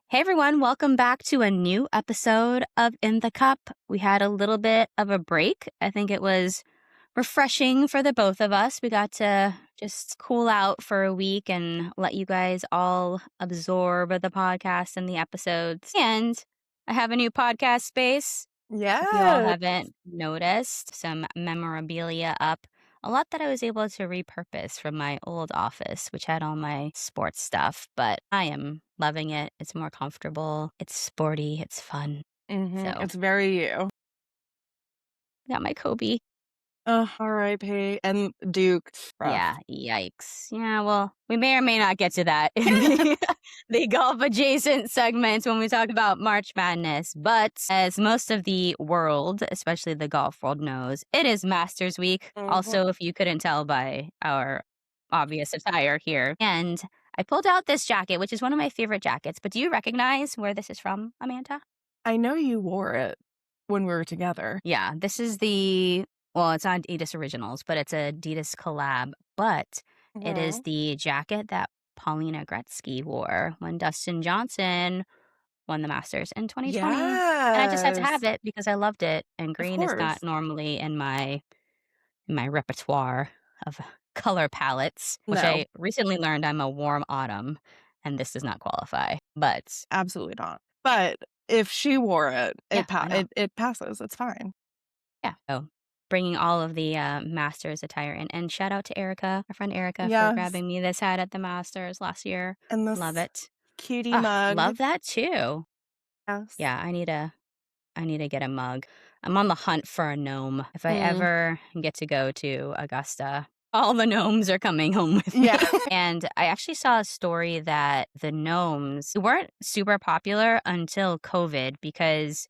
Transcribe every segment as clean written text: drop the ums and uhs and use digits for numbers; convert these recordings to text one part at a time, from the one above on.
Hey everyone, welcome back to a new episode of In the Cup. We had a little bit of a break. I think it was refreshing for the both of us. We got to just cool out for a week and let you guys all absorb the podcast and the episodes. And I have a new podcast space. If you all Yeah. haven't noticed, some memorabilia up. A lot that I was able to repurpose from my old office, which had all my sports stuff, but I am loving it. It's more comfortable, it's sporty, it's fun. So, It's very you. I got my Kobe. R.I.P. And Duke. Rough. Yeah, yikes. Yeah, well, we may or may not get to that in the golf adjacent segments when we talk about March Madness. But as most of the world, especially the golf world, knows, it is Masters Week. Also, if you couldn't tell by our obvious attire here. And I pulled out this jacket, which is one of my favorite jackets. But do you recognize where this is from, Amanda? I know you wore it when we were together. Yeah, this is well, it's not Adidas Originals, but it's a Adidas collab. But it is the jacket that Paulina Gretzky wore when Dustin Johnson won the Masters in 2020. And I just had to have Yes. it because I loved it. And Of green is course. not normally in my repertoire of color palettes, which No, I recently learned I'm a warm autumn, and this does not qualify. But absolutely not. But if she wore it, yeah, why not? it passes. It's fine. Yeah. So bringing all of the Masters attire in. And shout out to Erica, our friend Erica, for Yes. grabbing me this hat at the Masters last year. And Love this it. cutie Ah, mug. love that too. Yes. Yeah, I need to get a mug. I'm on the hunt for a gnome. If I Mm. ever get to go to Augusta, all the gnomes are coming home with me. Yeah. And I actually saw a story that the gnomes weren't super popular until COVID because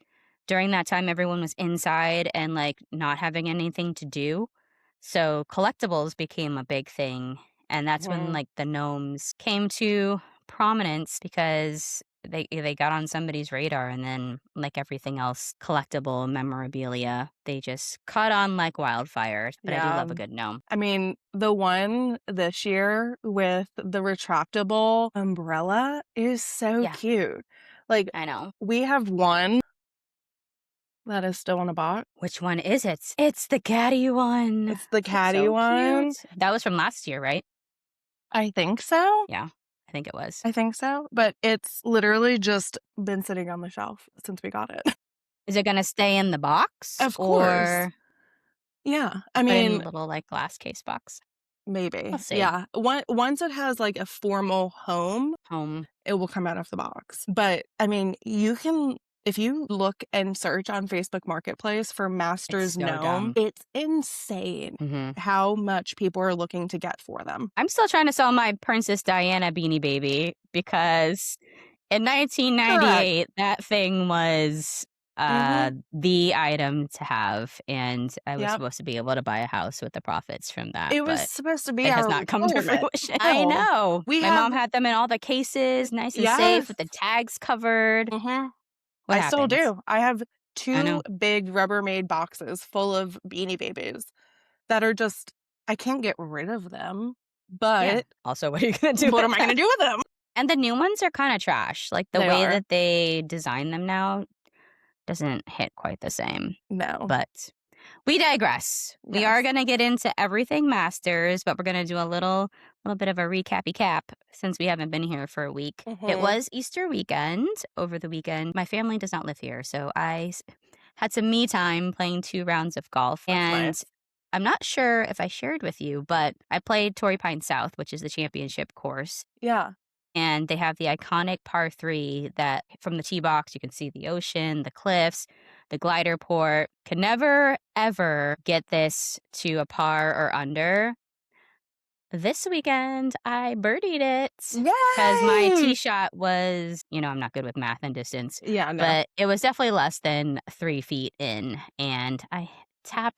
during that time everyone was inside and like not having anything to do. So collectibles became a big thing. And that's when like the gnomes came to prominence because they got on somebody's radar, and then like everything else collectible memorabilia, they just caught on like wildfire. But I do Yeah. love a good gnome. I mean, the one this year with the retractable umbrella is so Yeah, cute. Like, I know. we have one that is still in a box. Which one is it? It's the caddy one. It's the It's caddy so one. cute. That was from last year, right? I think so. Yeah, I think it was. I think so. But it's literally just been sitting on the shelf since we got it. Is it gonna stay in the box Of course. or Yeah. I put in a mean, little like glass case box? maybe. We'll see. Yeah. Once it has like a formal home, Home. it will come out of the box. But I mean, if you look and search on Facebook Marketplace for It's Masters so Gnome, dumb. it's insane how much people are looking to get for them. I'm still trying to sell my Princess Diana Beanie Baby because in Correct. 1998, that thing was Mm-hmm. the item to have, and I was Yep. supposed to be able to buy a house with the profits from that, It was but supposed to be it has our not come to retirement. fruition. I No. know. We My have, mom had them in all the cases, nice and safe, yes. with the tags covered. Mm-hmm. What I still happened? do. I have I 2 know. big Rubbermaid boxes full of Beanie Babies that are just, I can't get rid of them, Yeah. but Also, what are you gonna do what with am I them? gonna do with them? And the new ones are kind of trash. Like the They way are. that they design them now doesn't hit quite the same. No. But we digress. We are Yes. going to get into everything Masters, but we're going to do a little bit of a recappy cap since we haven't been here for a week. It Mhm. was Easter weekend over the weekend. My family does not live here, so I had some me time playing 2 rounds of golf. That's And nice. I'm not sure if I shared with you, but I played Torrey Pines South, which is the championship course. Yeah. And they have the iconic par 3 that from the tee box, you can see the ocean, the cliffs, the glider port. Could never, ever get this to a par or under. This weekend, I birdied it because my Yay! tee shot was, I'm not good with math and distance, Yeah, no. but it was definitely less than 3 feet in. And I I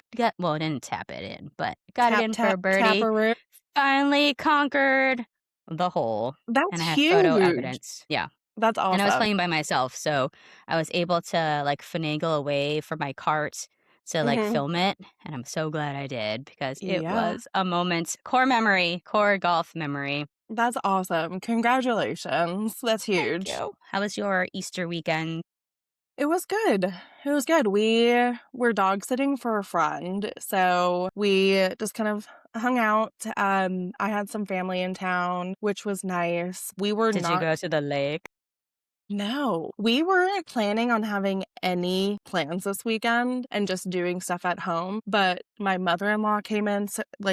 didn't tap it in, but got it Tap, in for tap, a birdie. taparoo. Finally conquered the hole, That's and I have photo huge. evidence. Yeah, That's and I was awesome. playing by myself, so I was able to, like, finagle a way for my cart to, like, Mhm. film it, and I'm so glad I did because it Yeah. was a moment core golf memory. That's awesome. Congratulations. That's Thank huge. you. How was your Easter weekend? It was good. It was good. We were dog sitting for a friend, so we just kind of hung out. I had some family in town, which was nice. We were Did you not go to the lake? No, we weren't planning on having any plans this weekend and just doing stuff at home, but my mother-in-law came in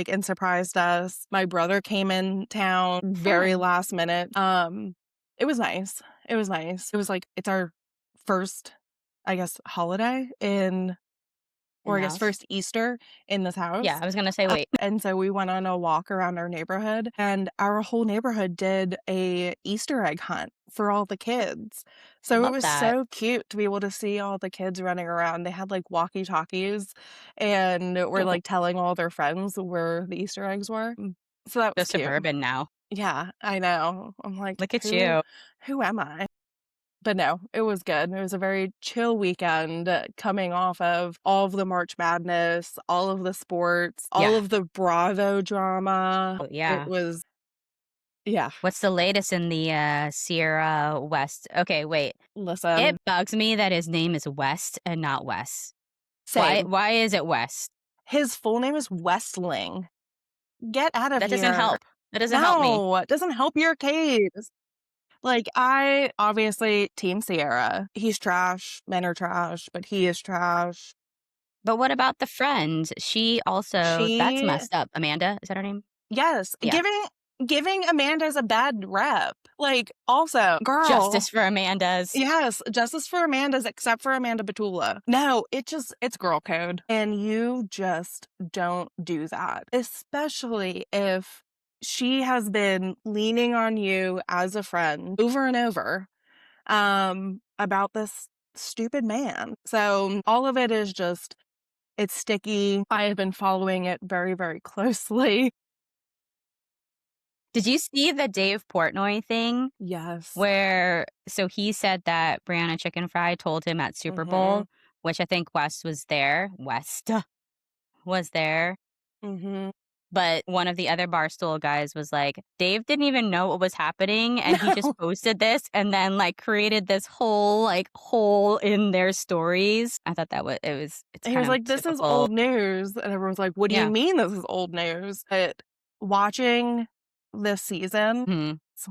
and surprised us. My brother came in town very Fun. last minute. It was nice. It was nice. It was like it's our first, I guess, holiday in In or I the guess house? first Easter in this Yeah, house. I was gonna say, wait. And so we went on a walk around our neighborhood, and our whole neighborhood did a Easter egg hunt for all the kids. So it Love was that. so cute to be able to see all the kids running around. They had like walkie-talkies and were like telling all their friends where the Easter eggs were. So that So was cute. suburban now. Yeah, I know. I'm like, Look at who you. who am I? But no, it was good. It was a very chill weekend coming off of all of the March Madness, all of the sports, all Yeah. of the Bravo drama. Oh, It yeah. was yeah, What's the latest in the, Sierra West? Okay, wait. It listen, bugs me that his name is West and not Wes. Why same. why is it West? His full name is Westling. Get out of That doesn't here. help. That doesn't help me. No, it doesn't help your case. Like, I obviously team Sierra. He's trash. Men are trash, but he is trash. But what about the friend? She also that's She messed up. Amanda, is that her name? Yes, Yeah. giving Amanda's a bad rep. Like, also, girl, Justice for Amanda's. yes, justice for Amanda's except for Amanda Batula. No, it's girl code. And you just don't do that. Especially if she has been leaning on you as a friend over and over about this stupid man. So all of it is just it's sticky. I have been following it very, very closely. Did you see the Dave Portnoy thing? Yes. Where so he said that Brianna Chicken Fry told him at Super Bowl, Mhm. which I think West was there, Mhm. but one of the other Barstool guys was like, "Dave didn't even know what was happening, and he just No. posted this and then, like, created this whole, like, hole in their stories." I thought that it's He was kind of like, "This is typical. old news." And everyone's like, "What do you Yeah. mean this is old news?" But watching this season, Mhm. it's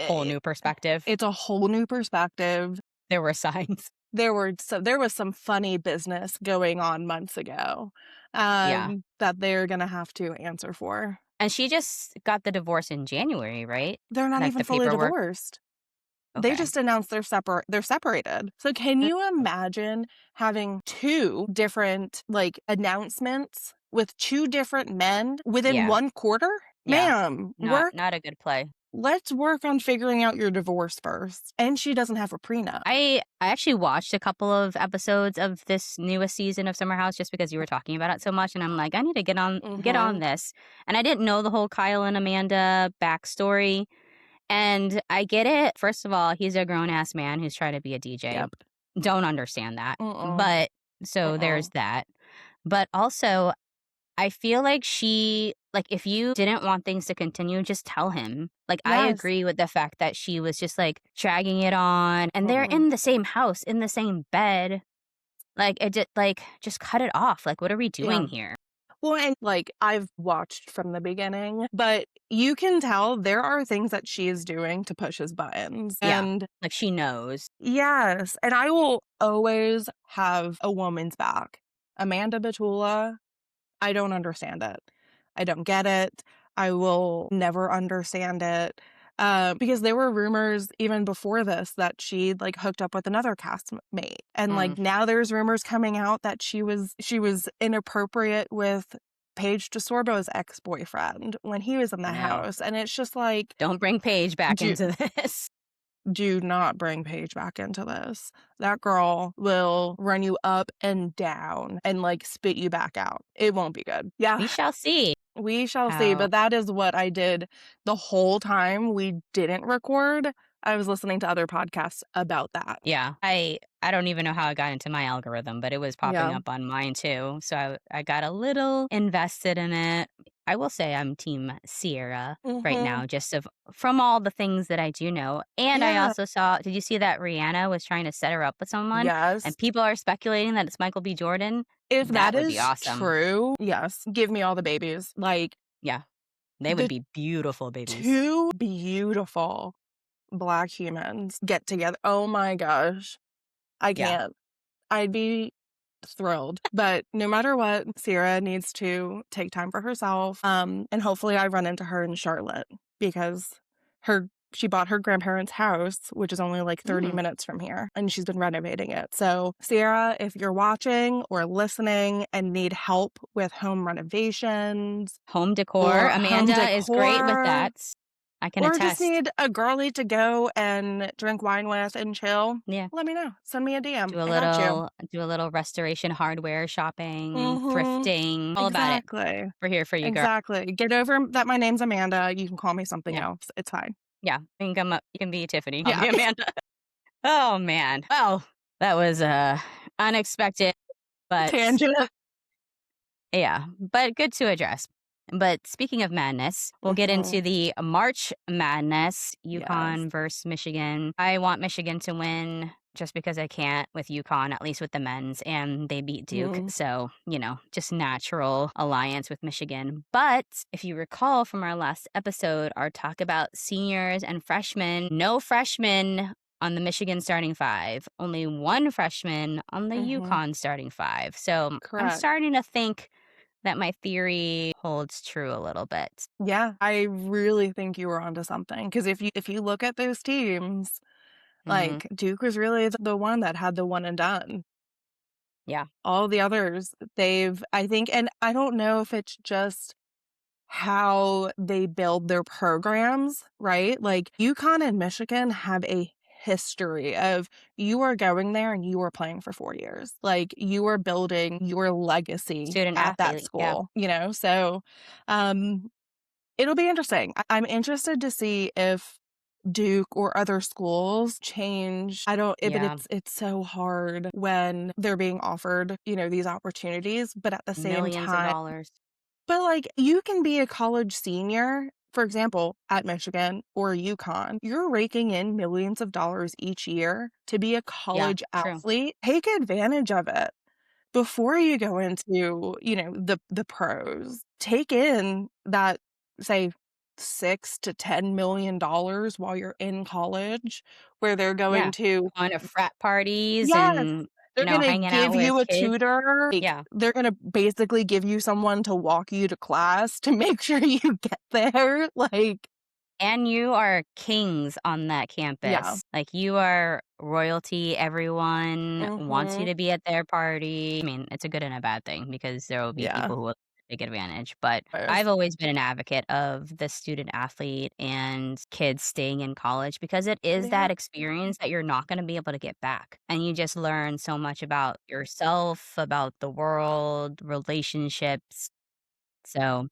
Whole eh, new perspective. it's a whole new perspective. There were signs. There was some funny business going on months ago, Yeah. that they're gonna have to answer for. And she just got the divorce in January, right? They're not Like, even the fully paperwork? divorced. They Okay. just announced they're separated. So can Mm, you imagine having 2 different, like, announcements with 2 different men within yeah. 1 quarter? Yeah. Ma'am, Not a good play. let's work on figuring out your divorce first. And she doesn't have a prenup. I actually watched a couple of episodes of this newest season of Summer House just because you were talking about it so much, and I'm like, "I need to get on Mhm. this." And I didn't know the whole Kyle and Amanda backstory, and I get it. First of all, he's a grown-ass man who's trying to be a DJ. Yep. Don't understand that. Mm-mm. But so there's Mm-mm. that. But also I feel like if you didn't want things to continue, just tell him. Like, I Yes. agree with the fact that she was just, like, dragging it on, and they're Mm-mm. in the same house, in the same bed. Just cut it off. Like, what are we Yeah. doing here? Well, and, like, I've watched from the beginning, but you can tell there are things that she is doing to push his buttons, Yeah. and Like, she knows. yes, and I will always have a woman's back. Amanda Batula, I don't understand it. I don't get it. I will never understand it. Because there were rumors even before this that she like hooked up with another castmate, and Mm, like now there's rumors coming out that she was inappropriate with Paige DeSorbo's ex boyfriend when he was in the no. house, and it's just like Don't bring Paige back do into this. do not bring Paige back into this. That girl will run you up and down and like spit you back out. It won't be good. Yeah, We shall see we shall see. how But that is what I did the whole time we didn't record. I was listening to other podcasts about that. yeah. I don't even know how it got into my algorithm, but it was popping Yeah. up on mine too, so I got a little invested in it. I will say I'm team Sierra right Mhm. now, just from all the things that I do know. And I Yeah. also saw, did you see that Rihanna was trying to set her up with someone Yes. and people are speculating that it's Michael B. Jordan? If that That would be is awesome. true, yes, give me all the babies. Like, Yeah, they would the be beautiful babies. 2 beautiful Black humans get together. Oh my gosh. I Yeah. can't. I'd be thrilled. But no matter what, Sierra needs to take time for herself. And hopefully I run into her in Charlotte because she bought her grandparents' house, which is only like 30 Mm. minutes from here, and she's been renovating it. So, Sierra, if you're watching or listening and need help with home renovations Home decor. or home Amanda is great with decor, that. I can or just attest. need a girly to go and drink wine with and chill, Yeah. let me know. Send me a DM. I got you. Do a little restoration hardware shopping, Mhm. thrifting, all about it. Exactly. We're here for you, girl. Exactly. Get over that my name's Amanda. You can call me something Yeah. else. It's fine. Yeah. You can come up. You can be Tiffany. Call Yeah. me Amanda. Oh man. Well, that was unexpected, but Tangent. yeah, but good to address. But speaking of madness, we'll get into Mhm. the March Madness, Yes. UConn versus Michigan. I want Michigan to win just because I can't with UConn, at least with the men's, and they beat Duke. Mhm. So, just natural alliance with Michigan. But if you recall from our last episode, our talk about seniors and freshmen, no freshmen on the Michigan starting five, only one freshman on the Mhm. UConn starting five. So I'm Correct. starting to think that my theory holds true a little bit. Yeah. I really think you were onto something because if you look at those teams, Mhm. like Duke was really the one that had the one and done. Yeah. All the others, I think, and I don't know if it's just how they build their programs, right? Like UConn and Michigan have a history of you are going there and you are playing for 4 years. Like you are building your legacy Student at that athlete, yeah. school, you know? So um it'll be interesting. I'm interested to see if Duke or other schools change. I don't but Yeah. it's so hard when they're being offered, these opportunities, but at the same Millions of time, dollars. but, like, you can be a college senior, for example, at Michigan or UConn. You're raking in millions of dollars each year to be a Yeah, college true. athlete. Take advantage of it before you go into, the pros. Take in that, say, 6 to $10 million while you're in college, where they're going Yeah. to. Going to frat parties Yes. and, They're gonna hanging out give with you a kids. tutor, like, Yeah. they're gonna basically give you someone to walk you to class to make sure you get there, like. And you are kings on that Yeah. campus. Like, you are royalty. Everyone wants you Mhm. to be at their party. I mean, it's a good and a bad thing because there will be Yeah. people who will take advantage. But Yes. I've always been an advocate of the student athlete and kids staying in college because it is Yeah. that experience that you're not going to be able to get back. And you just learn so much about yourself, about the world, relationships. So,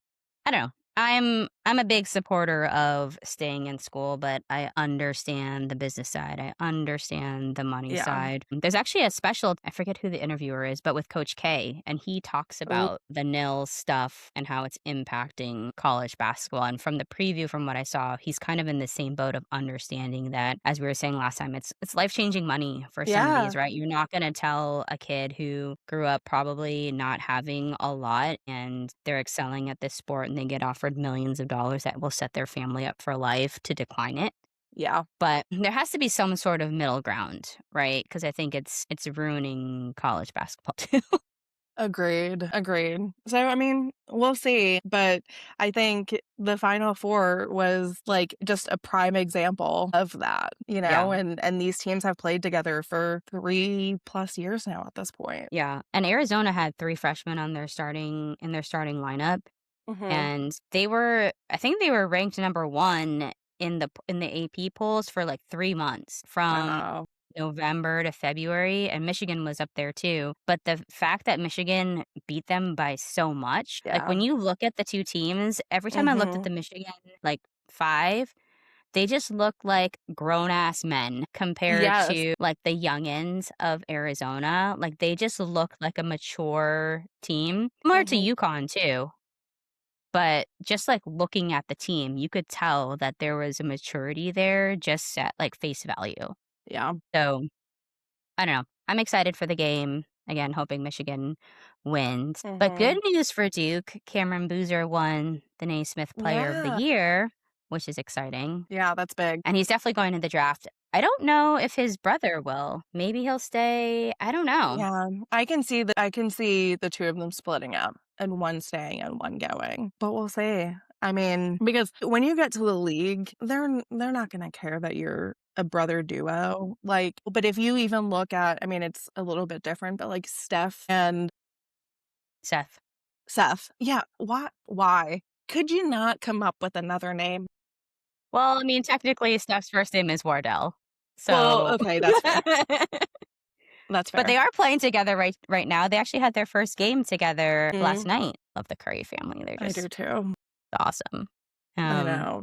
I don't know. I'm a big supporter of staying in school, but I understand the business side. I understand the money Yeah. side. There's actually a special, I forget who the interviewer is, but with Coach K, and he talks Oh, about the nil stuff and how it's impacting college basketball. And from the preview, from what I saw, he's kind of in the same boat of understanding that, as we were saying last time, it's life-changing money for some of these, yeah. right? You're not going to tell a kid who grew up probably not having a lot and they're excelling at this sport and they get offered millions of dollars that will set their family up for life to decline it. Yeah. But there has to be some sort of middle ground, right? Because I think it's ruining college basketball too. Agreed, agreed. So, I mean, we'll see, but I think the Final Four was, like, just a prime example of that, Yeah. and these teams have played together for 3 plus years now at this point. Yeah. And Arizona had 3 freshmen on their starting lineup, Mhm. and I think they were ranked number 1 in the AP polls for, like, 3 months, from Wow. November to February, and Michigan was up there too. But the fact that Michigan beat them by so much, like, Yeah. when you look at the 2 teams, every time I looked at Mhm. the Michigan, like, 5, they just look like grown ass men compared Yes. to, like, the youngins of Arizona. Like, they just look like a mature team, similar to Mhm. UConn too. But just, like, looking at the team, you could tell that there was a maturity there just at, like, face value. Yeah. So, I don't know. I'm excited for the game. Again, hoping Michigan wins. But good Mhm. news for Duke, Cameron Boozer won the Naismith Player of the Yeah. Year, which is exciting, Yeah, that's big. and he's definitely going to the draft. I don't know if his brother will. Maybe he'll stay. I don't know. Yeah, I can see the 2 of them splitting up and one staying and one going, but we'll see. I mean, because when you get to the league, they're not gonna care that you're a brother duo, like but if you even look at I mean, it's a little bit different, but, like, Steph and Seth. Seth, yeah, why? Could you not come up with another name? Well, I mean, technically, Steph's first name is Wardell. Well, So okay, that's fair. That's but they fair. are playing together right now. They actually had their first game together last Mm, night. Love the Curry family. They're I do just too. awesome. I Um, know.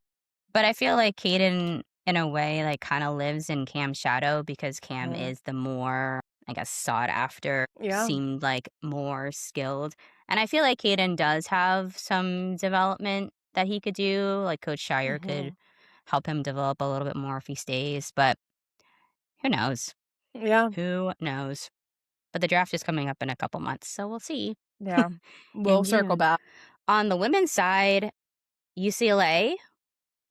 but I feel like Caden, in a way, like, kinda lives in Cam's shadow because Cam Mhm. is the more, I guess, sought after, Yeah. seemed like more skilled. And I feel like Caden does have some development that he could do. Like Coach Shire could Mhm. help him develop a little bit more if he stays, but who knows? Yeah, Who knows? But the draft is coming up in a couple months, so we'll see yeah. We'll in circle June. back. On the women's side, UCLA,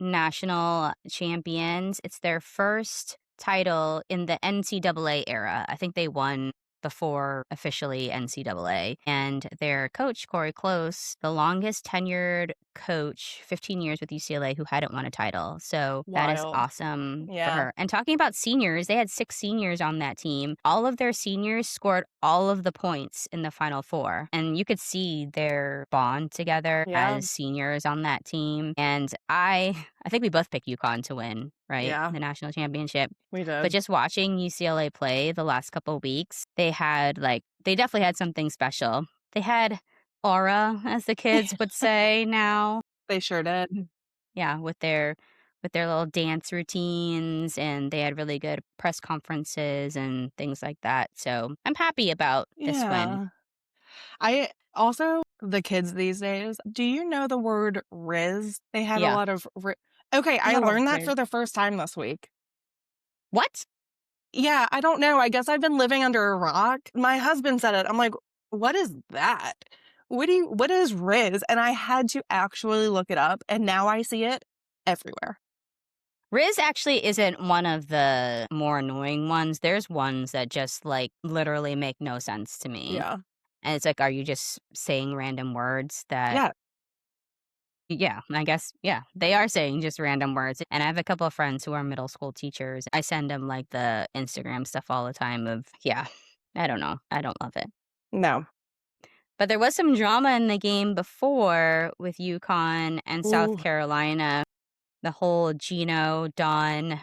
national champions. It's their first title in the NCAA era. I think they won before officially NCAA. And their coach, Corey Close, the longest tenured coach, 15 years with UCLA, who hadn't won a title. So that is Wild. awesome for Yeah. her. And talking about seniors, they had 6 seniors on that team. All of their seniors scored all of the points in the Final Four. And you could see their bond together Yeah. as seniors on that team. And I think we both picked UConn to win, right? Yeah. The national championship. We But did. just watching UCLA play the last couple weeks, they definitely had something special. They had aura, as the kids would say now. They sure did. Yeah, with their little dance routines, and they had really good press conferences and things like that. So I'm happy about this win. Yeah. I also the kids these days, do you know the word "riz"? They had a Yeah. lot of okay, A I lot of learned that riz. for the first time this week. What? Yeah, I don't know, I guess I've been living under a rock. My husband said it. I'm like, "What is that? What is riz?" And I had to actually look it up, and now I see it everywhere. Riz actually isn't one of the more annoying ones. There's ones that just, like, literally make no sense to me. Yeah. And it's like, are you just saying random words that Yeah. yeah, I guess, yeah, they are saying just random words. And I have a couple of friends who are middle school teachers. I send them, like, the Instagram stuff all the time of yeah, I don't know. I don't love it. No. But there was some drama in the game before with UConn and South Ooh. Carolina. The whole Gino, Dawn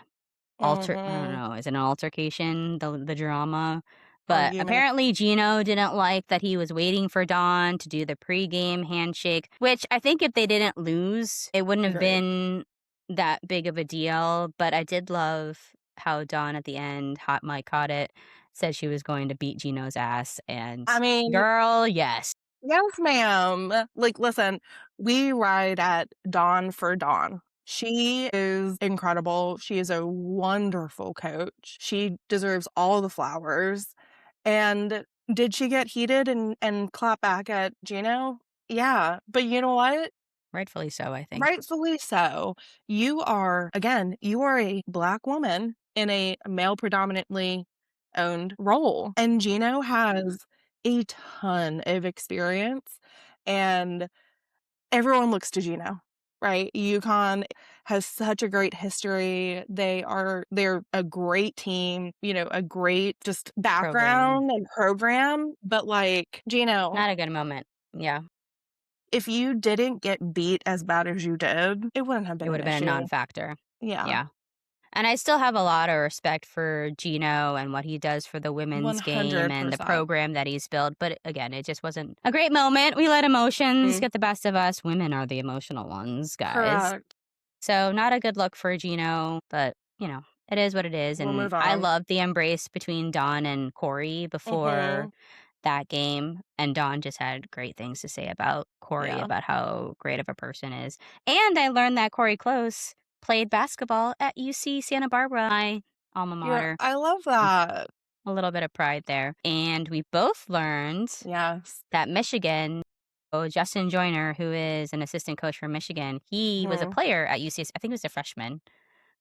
I don't Mhm. know, is it an altercation, the drama? But Argument. apparently Gino didn't like that he was waiting for Dawn to do the pregame handshake, which I think if they didn't lose, it wouldn't have Agreed. been that big of a deal, but I did love how Dawn at the end, hot Mike caught it, said she was going to beat Gino's ass, and I mean, girl, yes. yes, ma'am. Like, listen, we ride at Dawn for Dawn. She is incredible. She is a wonderful coach. She deserves all the flowers. And did she get heated and clap back at Gino? Yeah. But you know what? Rightfully so, I think. Rightfully so. You are, again, you are a Black woman in a male predominantly owned role. And Gino has a ton of experience, and everyone looks to Gino, right? UConn has such a great history. They're a great team, you know, a great just Program. background and program. But like, Gino, Not a good moment. Yeah, if you didn't get beat as bad as you did, it wouldn't have it been would an have been a issue. non-factor. Yeah. Yeah. And I still have a lot of respect for Gino and what he does for the women's game and the 100%. program that he's built. But again, it just wasn't a great moment. We let emotions Mm, get the best of us. Women are the emotional ones, guys. correct. So, not a good look for Gino, but it is what it is. We'll And move I on. loved the embrace between Dawn and Corey before Mhm. that game, and Dawn just had great things to say about Corey, Yeah. about how great of a person is. And I learned that Corey Close played basketball at UC Santa Barbara, my alma mater. I love that. A little bit of pride there. And we both learned Yes. that Michigan, oh, Justin Joyner, who is an assistant coach for Michigan, he was a Mhm. player at UCS. I think he was a freshman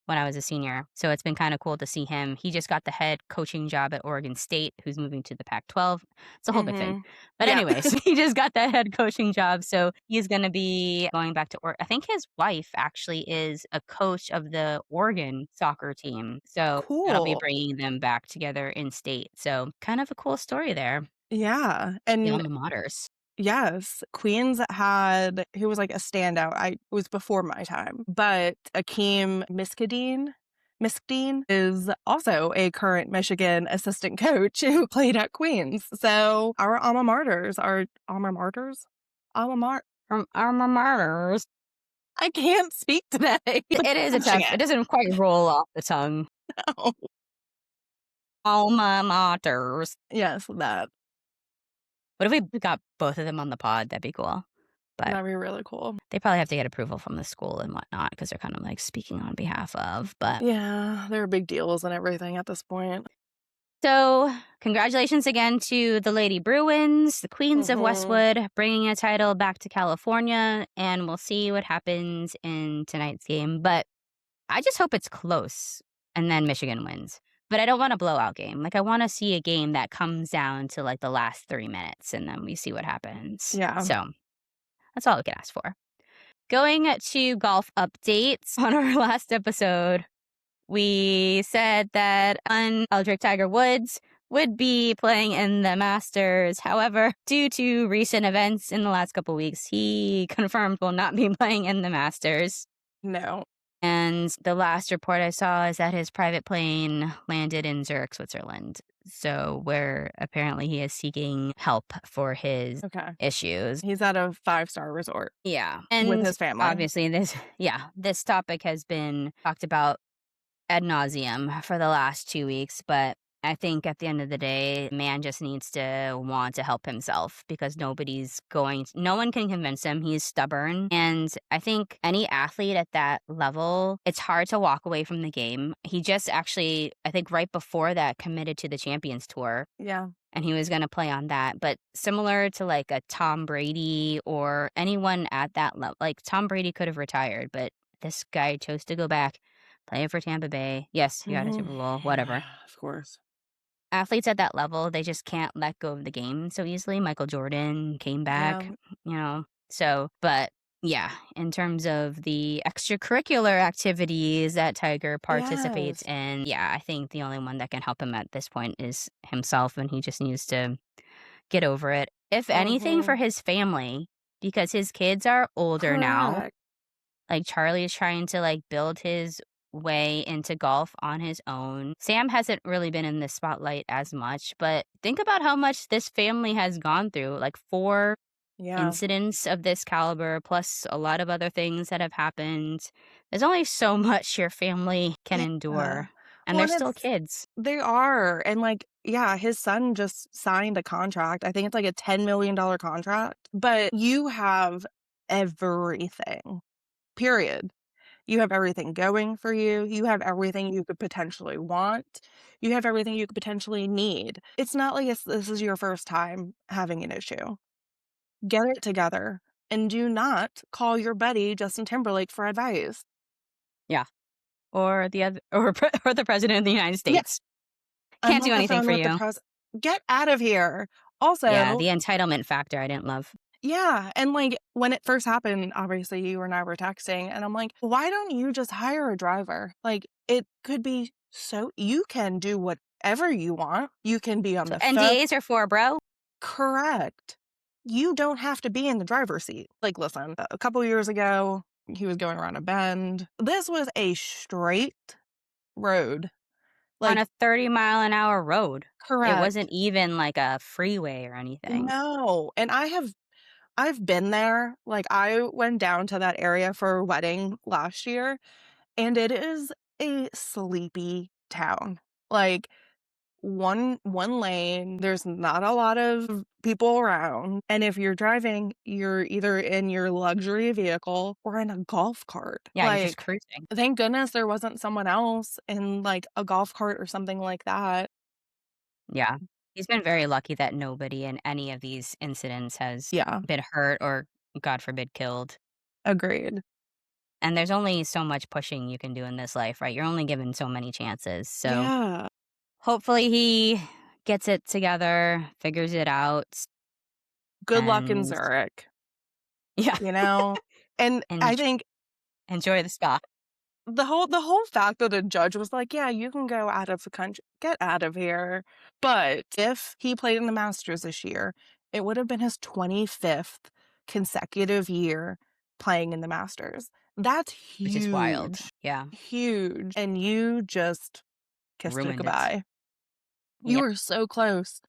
when I was a senior. So it's been kind of cool to see him. He just got the head coaching job at Oregon State, who's moving to the Pac-12. It's a whole big thing. Mhm. But Yeah. anyways, he just got that head coaching job. So he's going to be going back to I think his wife actually is a coach of the Oregon soccer team. So that'll be Cool. bringing them back together in state. So kind of a cool story there. Yeah, The and alma maters. yes, Queens had who was, like, a standout, it was before my time, but Akeem Miskdeen is also a current Michigan assistant coach who played at Queens, so our alma marters? Alma mar From alma maters. I can't speak today. It is a tough, it Michigan. doesn't quite roll off the tongue. Alma maters. Yes, that. What if we got both of them on the pod? That'd be cool. But That'd be really cool. they probably have to get approval from the school and whatnot because they're kind of like speaking on behalf of. But Yeah, there are big deals and everything at this point. so, congratulations again to the Lady Bruins, the Queens of Mhm. Westwood, bringing a title back to California. And we'll see what happens in tonight's game. But I just hope it's close and then Michigan wins. But I don't want a blowout game. Like, I want to see a game that comes down to like the last 3 minutes and then we see what happens. Yeah. So, that's all we can ask for. Going to golf updates on our last episode, we said that Eldrick Tiger Woods would be playing in the Masters. However, due to recent events in the last couple weeks, he confirmed will not be playing in the Masters. No. And the last report I saw is that his private plane landed in Zurich, Switzerland. So, where apparently he is seeking help for his Okay. issues. He's at a five-star resort Yeah. with And his family. obviously, this topic has been talked about ad nauseum for the last 2 weeks, but I think at the end of the day, man just needs to want to help himself because no one can convince him. He's stubborn. And I think any athlete at that level, it's hard to walk away from the game. He just actually, I think right before that, committed to the Champions Tour Yeah. and he was going to play on that. But similar to like a Tom Brady or anyone at that level, like Tom Brady could have retired, but this guy chose to go back, play for Tampa Bay. Yes, he got a Mhm. Super Bowl, whatever. Of course. Athletes at that level, they just can't let go of the game so easily. Michael Jordan came Yeah. back, you know. So, but yeah, in terms of the extracurricular activities that Tiger participates Yes. in, yeah, I think the only one that can help him at this point is himself, and he just needs to get over it. If anything, for Mhm. his family, because his kids are older now. Correct. Like, Charlie is trying to, like, build his way into golf on his own. Sam hasn't really been in the spotlight as much, but think about how much this family has gone through, like, 4 Yeah. incidents of this caliber, plus a lot of other things that have happened. There's only so much your family can Yeah. endure, and Well, they're and still kids. they are, and, like, yeah, his son just signed a contract. I think it's like a $10 million contract, but you have everything, period. You have everything going for you. You have everything you could potentially want. You have everything you could potentially need. It's not like this is your first time having an issue. Get it together and do not call your buddy Justin Timberlake for advice. Yeah. Or the other or the president of the United Yeah, States. I'm Can't on do the anything phone for with the you. pres Get out of here. Yeah, Also, the entitlement factor I didn't love. yeah, and, like, when it first happened, obviously, you and I were texting, and I'm like, "Why don't you just hire a driver?" Like, it could be so you can do whatever you want. You can be on So the phone. NDAs are for, bro. Correct. You don't have to be in the driver's seat. Like, listen, a couple years ago, he was going around a bend. This was a straight road. On Like, a 30-mile-an-hour road. It wasn't correct. even like a freeway or anything. No, and I've been there. Like, I went down to that area for a wedding last year, and it is a sleepy town. Like, one lane. There's not a lot of people around. And if you're driving, you're either in your luxury vehicle or in a golf cart. Yeah, you're just Like, cruising. thank goodness there wasn't someone else in like a golf cart or something like that. Yeah. He's been very lucky that nobody in any of these incidents has Yeah, been hurt or, God forbid, killed. agreed. And there's only so much pushing you can do in this life, right? You're only given so many chances. So Yeah. hopefully he gets it together, figures it out, Good luck in and Zurich, yeah, you know? And I enjoy, think enjoy the spa. the whole fact that a judge was like, "Yeah, you can go out of the country. Get out of here." But if he played in the Masters this year, it would have been his 25th consecutive year playing in the Masters. That's Which is wild. huge. Yeah, Huge. And you just kissed it ruined it. goodbye. You Yeah, were so close.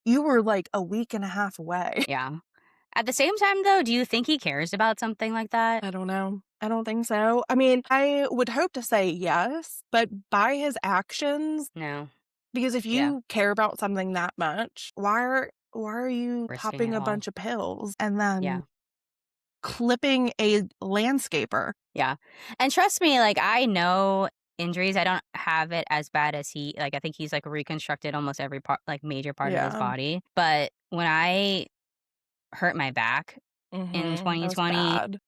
You were like a week and a half away. yeah. At the same time, though, do you think he cares about something like that? I don't know. I don't think so. I mean, I would hope to say yes, but by his actions, No. because if Yeah, you care about something that much, why are you risking popping it a all. bunch of pills and Yeah. then clipping a landscaper? Yeah. And trust me, like, I know injuries. I don't have it as bad as he like, I think he's, like, reconstructed almost every part like, major part of his Yeah. body. But when I hurt my back in That was 2020, bad.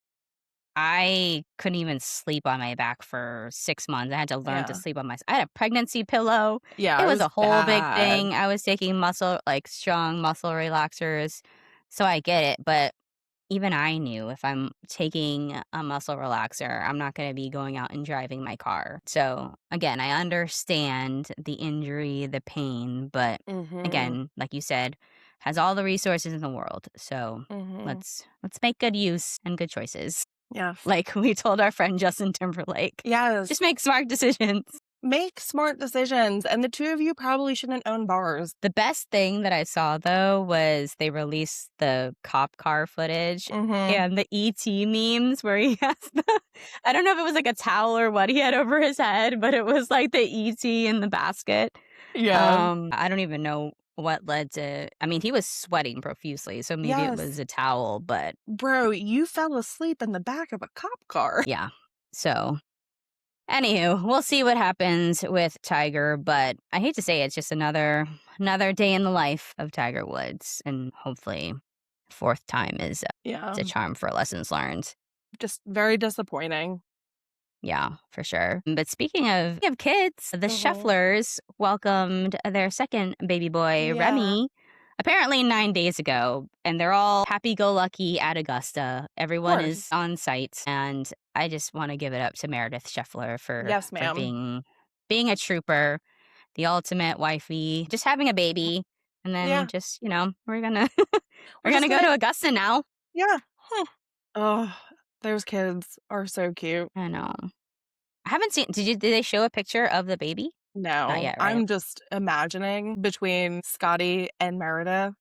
I couldn't even sleep on my back for 6 months. I had to learn to Yeah. sleep on my I had a pregnancy pillow. Yeah, It it was was a whole big bad. thing. I was taking strong muscle relaxers, so I get it, but even I knew if I'm taking a muscle relaxer, I'm not going to be going out and driving my car. So, again, I understand the injury, the pain, but Mhm. again, like you said, has all the resources in the world. So, Mhm. let's make good use and good choices. Yes. Like we told our friend Justin Timberlake. Yes. Just make smart decisions. Make smart decisions, and the two of you probably shouldn't own bars. The best thing that I saw, though, was they released the cop car footage Mhm. and the ET memes where he has the I don't know if it was like a towel or what he had over his head, but it was like the ET in the basket. Yeah. I don't even know what led to I mean, he was sweating profusely, so maybe it was Yes. a towel, but Bro, you fell asleep in the back of a cop car. yeah. So, anywho, we'll see what happens with Tiger, but I hate to say it's just another day in the life of Tiger Woods, and hopefully, fourth time is Yeah. a charm for lessons learned. Just very disappointing. Yeah, for sure. But speaking of kids, the Mhm. Schefflers welcomed their second baby boy, Yeah. Remy, apparently 9 days ago, and they're all happy-go-lucky at Augusta. Of Everyone is course. on site, and I just want to give it up to Meredith Scheffler Yes, for ma'am. being a trooper, the ultimate wifey, just having a baby, and then Yeah. just we're gonna We're we're just gonna go gonna to Augusta now. yeah. Huh. Oh, those kids are so cute. I know. I haven't seen. Did they show a picture of the baby? Not No, yet, right? I'm just imagining between Scottie and Meredith,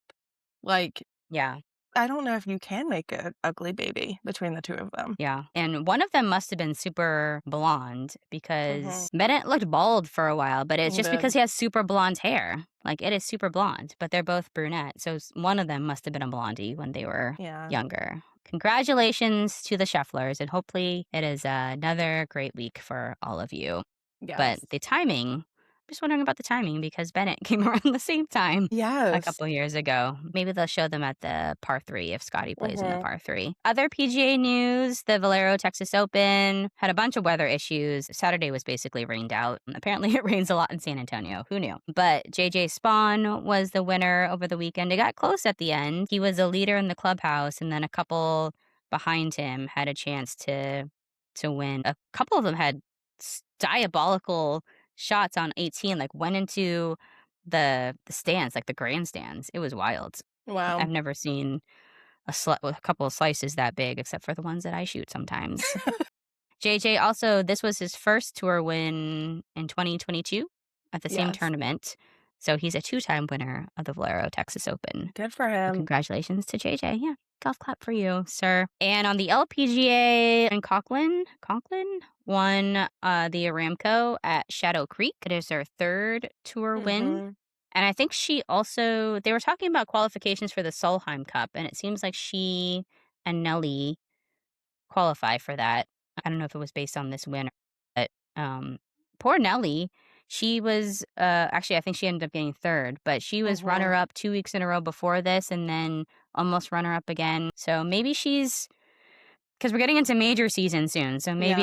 like, Yeah. I don't know if you can make a ugly baby between the two of them. Yeah, and one of them must have been super blonde Mhm. because Bennett looked bald for a while, but it's He just did. because he has super blonde hair. Like, it is super blonde, but they're both brunette, so one of them must have been a blondie when they were Yeah. younger. Congratulations to the Schefflers, and hopefully it is another great week for all of you. But Yes. the timing, I'm just wondering about the timing because Bennett came around the same time a Yes. couple years ago. Maybe they'll show them at the par 3 if Scotty plays in the Mhm. par 3. Other PGA news, the Valero Texas Open had a bunch of weather issues. Saturday was basically rained out. Apparently it rains a lot in San Antonio. Who knew? But JJ Spawn was the winner over the weekend. It got close at the end. He was a leader in the clubhouse and then a couple behind him had a chance to win. A couple of them had diabolical shots on 18, like went into the stands, like the grandstands. It was wild. I've Wow. never seen a couple of slices that big, except for the ones that I shoot sometimes. JJ also, this was his first tour win in 2022 at the same Yes. tournament. So he's a two-time winner of the Valero Texas Open. Good for So him. congratulations to JJ. Yeah, golf clap for you, sir. And on the LPGA, and Conklin won the Aramco at Shadow Creek. It is their third tour win. Mhm. And I think they were talking about qualifications for the Solheim Cup, and it seems like she and Nelly qualify for that. I don't know if it was based on this win, but poor Nelly, she was actually I think she ended up getting third, but she was runner Mhm. up 2 weeks in a row before this, and then almost runner up again. So maybe she's because we're getting into major season soon, so Yeah.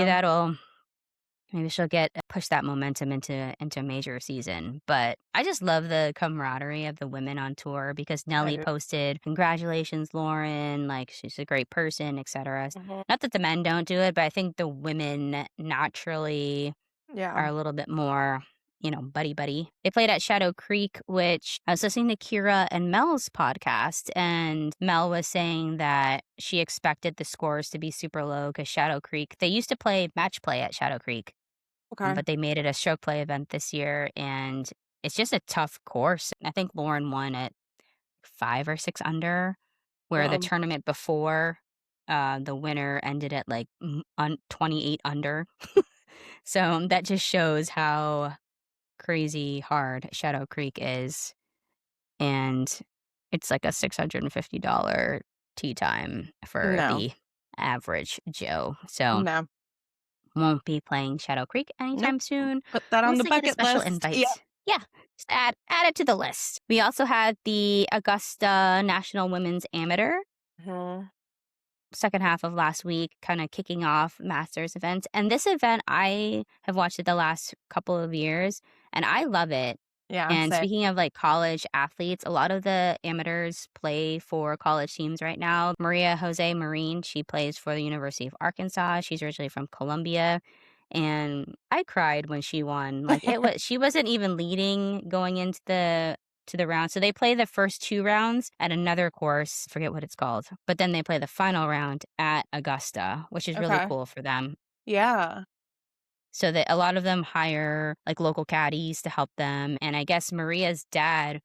maybe she'll get push that momentum into major season. But I just love the camaraderie of the women on tour because I Nelly do. posted, "Congratulations, Lauren, like she's a great person, etc." Mhm. Not that the men don't do it, but I think the women naturally Yeah. are a little bit more, buddy buddy. They played at Shadow Creek, which I was listening to Kira and Mel's podcast, and Mel was saying that she expected the scores to be super low because Shadow Creek, they used to play match play at Shadow Creek, Okay. but they made it a stroke play event this year, and it's just a tough course. I think Lauren won at 5 or 6 under, where the Wow. tournament before, the winner ended at 28 under. So that just shows how crazy hard Shadow Creek is, and it's like a $650 tea time for No. the average Joe. So No. won't be playing Shadow Creek Nope. anytime soon Put that on unless the I get a bucket special list. Yeah. invite. Yeah, just add it to the list. We also had the Augusta National Women's Amateur Mhm. second half of last week, kind of kicking off Masters events. And this event, I have watched it the last couple of years, and I love it. Yeah, And same. speaking of like college athletes, a lot of the amateurs play for college teams right now. Maria Jose Marine, she plays for the University of Arkansas. She's originally from Columbia. And I cried when she won. Like she wasn't even leading going into the round. So they play the first 2 rounds at another course, forget what it's called. But then they play the final round at Augusta, which is really Okay. cool for them. Yeah. So that a lot of them hire like local caddies to help them. And I guess Maria's dad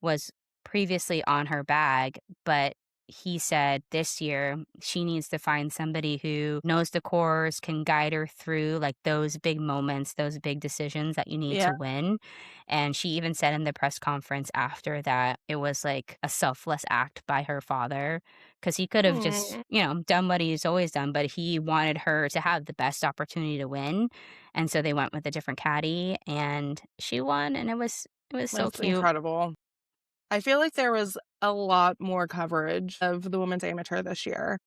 was previously on her bag, but he said this year she needs to find somebody who knows the course, can guide her through like those big moments, those big decisions that you need Yeah. to win. And she even said in the press conference after that it was like a selfless act by her father because he could have just, Mm. done what he's always done, but he wanted her to have the best opportunity to win. And so they went with a different caddy and she won and it was so That's cute. incredible. I feel like there was a lot more coverage of the women's amateur this year,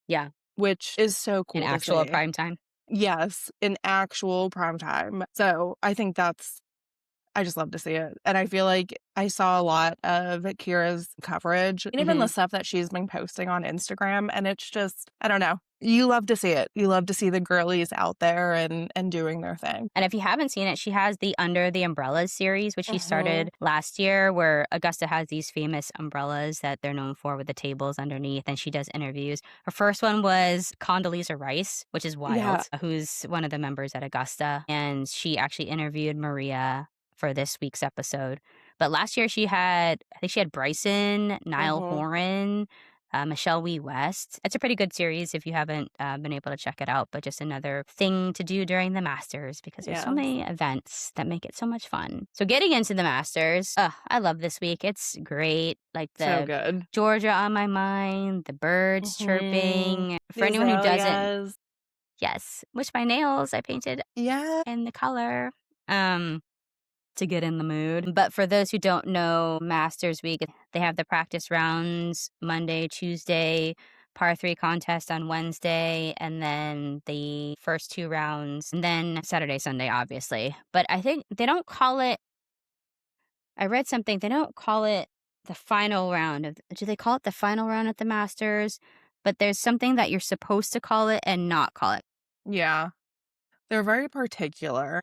Yeah. which is so In cool to actual see. prime time? Yes, in actual prime time. So I think I just love to see it. And I feel like I saw a lot of Kira's coverage and even the Mhm. stuff that she's been posting on Instagram. And it's just, I don't know. You love to see it. You love to see the girlies out there and doing their thing. And if you haven't seen it, she has the Under the Umbrellas series, which she Hmm. started last year, where Augusta has these famous umbrellas that they're known for with the tables underneath, and she does interviews. Her first one was Condoleezza Rice, which is Yeah. wild, who's one of the members at Augusta, and she actually interviewed Maria for this week's episode. But last year I think she had Bryson, Niall Hmm. Horan, Michelle Wee West. It's a pretty good series if you haven't been able to check it out, but just another thing to do during the Masters because there's so Yes. many events that make it so much fun. So getting into the Masters, I love this week. It's great. Like So the good. Georgia on my mind, the birds Hmm. chirping. The For anyone who doesn't, azaleas. yes, which my nails I painted Yeah. in the color. Um, to get in the mood. But for those who don't know, Masters Week, they have the practice rounds Monday, Tuesday, par 3 contest on Wednesday, and then the first 2 rounds, and then Saturday, Sunday, obviously. But I think they don't call it, I read something, they don't call it the final round of, do they call it the final round at the Masters? But there's something that you're supposed to call it and not call it. Yeah. They're very particular.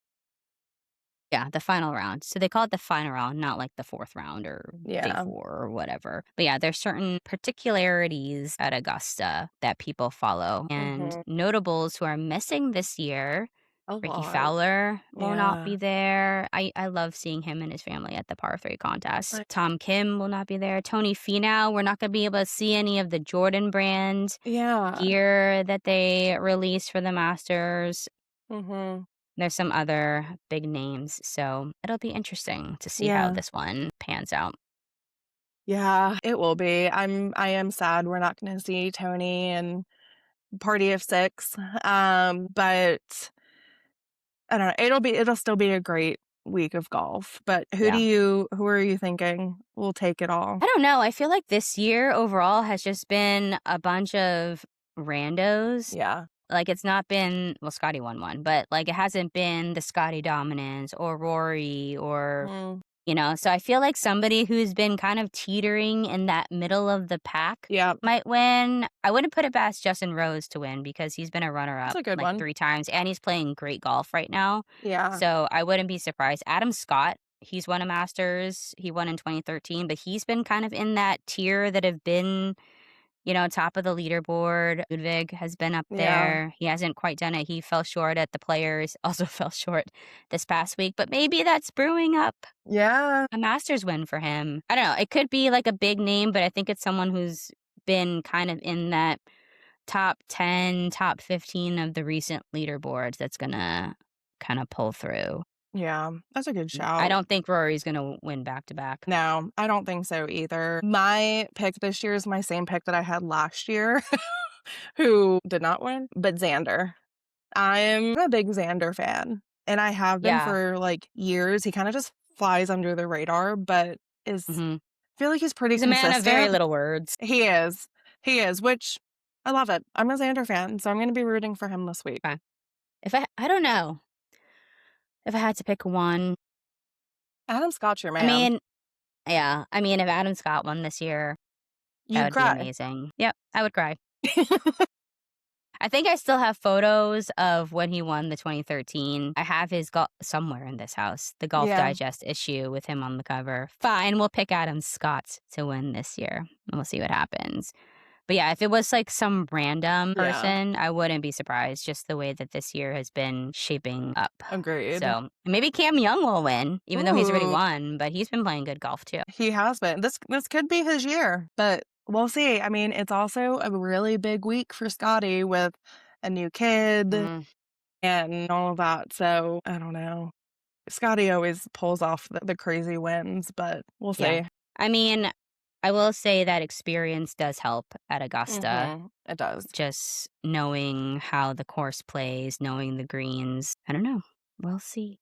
Yeah, the final round. So they call it the final round, not like the fourth round or day Yeah. 4 or whatever. But yeah, there's certain particularities at Augusta that people follow. And Hmm. notables who are missing this year, A Ricky lot. Fowler will not Yeah. be there. I love seeing him and his family at the par 3 contest. Like, Tom Kim will not be there. Tony Finau, we're not going to be able to see any of the Jordan brand yeah. gear that they released for the Masters. Hmm. There's some other big names, so it'll be interesting to see how Yeah. this one pans out. Yeah, it will be. I am sad we're not gonna see Tony and Party of 6, but I don't know, it'll still be a great week of golf, but Yeah. who are you thinking will take it all? I don't know, I feel like this year overall has just been a bunch of randos. Yeah. Like, it's not been well, Scotty won one, but, like, it hasn't been the Scotty dominance or Rory or Mm, so I feel like somebody who's been kind of teetering in that middle of the pack yeah, might win. I wouldn't put it past Justin Rose to win because he's been a that's runner-up, a good like, one. 3 times, and he's playing great golf right now, Yeah, so I wouldn't be surprised. Adam Scott, he's won a Masters, he won in 2013, but he's been kind of in that tier that have been top of the leaderboard. Ludwig has been up yeah, there. He hasn't quite done it. He fell short at the Players, also fell short this past week, but maybe that's brewing up yeah, a Masters win for him. I don't know. It could be like a big name, but I think it's someone who's been kind of in that top 10, top 15 of the recent leaderboards that's going to kind of pull through. yeah, that's a good I shout. don't think Rory's going to win back to back. No, I don't think so either. My pick this year is my same pick that I had last year, who did not win, but Xander. I'm a big Xander fan, and I have been Yeah. for, like, years. He kinda just flies under the radar, but is hmm I feel like he's pretty He's a man of very consistent. little words. He is. He is, which I love it. I'm a Xander fan, so I'm gonna be rooting for him this week. Okay. If I don't know if I had to pick one. Adam Scott's your I man. mean, yeah. I mean, if Adam Scott won this year, that You'd would be cry. amazing. Yep, I would cry. I think I still have photos of when he won the 2013. I have his somewhere in this house, the Golf Yeah, Digest issue with him on the cover. Fine, we'll pick Adam Scott to win this year, and we'll see what happens. But yeah, if it was like some random yeah. person, I wouldn't be surprised just the way that this year has been shaping up. Agreed. So maybe Cam Young will win, even though he's already Ooh, won, but he's been playing good golf too. he has been. This could be his year, but we'll see. I mean, it's also a really big week for Scotty with a new kid Mm, and all of that, so I don't know. Scotty always pulls off the crazy wins, but we'll yeah. see. I mean, I will say that experience does help at Augusta. Mhm. It does. Just knowing how the course plays, knowing the greens. I don't know. We'll see.